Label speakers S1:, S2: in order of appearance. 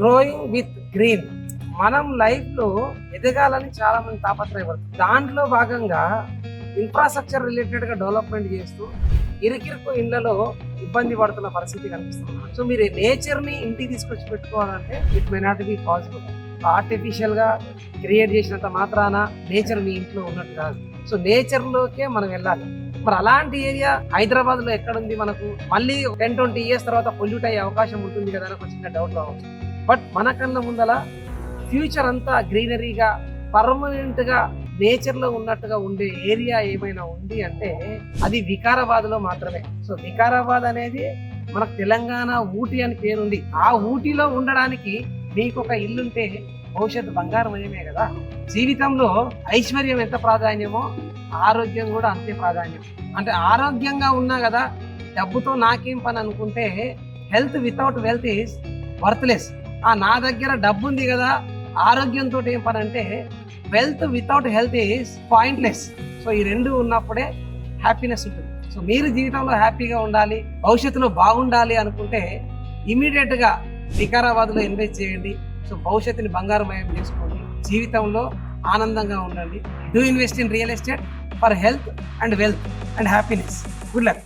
S1: Growing with green. మనం life లో ఎదగాలని చాలా మంది తాపత్రయపడుతుంది. దాంట్లో భాగంగా ఇన్ఫ్రాస్ట్రక్చర్ రిలేటెడ్ గా డెవలప్మెంట్ చేస్తూ ఇరుకిరుకు ఇళ్లలో ఇబ్బంది పడుతున్న పరిస్థితి కనిపిస్తుంది. సో మీరు నేచర్ ని ఇంటికి తీసుకొచ్చి పెట్టుకోవాలంటే it may not be possible. Artificial గా క్రియేట్ చేసినంత మాత్రాన నేచర్ మీ ఇంట్లో ఉన్నట్టు కాదు. సో నేచర్ లోకే మనం వెళ్ళాలి. మరి అలాంటి ఏరియా హైదరాబాద్ లో ఎక్కడుంది? మనకు మళ్ళీ 10-20 years తర్వాత పొల్యూట్ అయ్యే అవకాశం ఉంటుంది కదా అని ఒక చిన్న డౌట్ రావచ్చు. బట్ మనకన్నా ముందల ఫ్యూచర్ అంతా గ్రీనరీగా పర్మనెంట్ గా నేచర్ లో ఉన్నట్టుగా ఉండే ఏరియా ఏమైనా ఉంది అంటే అది వికారాబాద్ లో మాత్రమే. సో వికారాబాద్ అనేది మనకు తెలంగాణ ఊటీ అని పేరుంది. ఆ ఊటీలో ఉండడానికి మీకు ఒక ఇల్లుంటే భవిష్యత్తు బంగారమయమే కదా. జీవితంలో ఐశ్వర్యం ఎంత ప్రాధాన్యమో ఆరోగ్యం కూడా అంతే ప్రాధాన్యం. అంటే ఆరోగ్యంగా ఉన్నా కదా డబ్బుతో నాకేం పని అనుకుంటే health without wealth is worthless. నా దగ్గర డబ్బు ఉంది కదా ఆరోగ్యంతో ఏం పని అంటే wealth without health is pointless. So ఈ రెండు ఉన్నప్పుడే హ్యాపీనెస్ ఉంటుంది. సో మీరు జీవితంలో హ్యాపీగా ఉండాలి, భవిష్యత్తులో బాగుండాలి అనుకుంటే ఇమీడియట్ గా వికారాబాద్ లో ఇన్వెస్ట్ చేయండి. సో భవిష్యత్తుని బంగారమయం చేసుకోండి, జీవితంలో ఆనందంగా ఉండండి. Do invest in real estate for health and wealth and happiness. Good luck.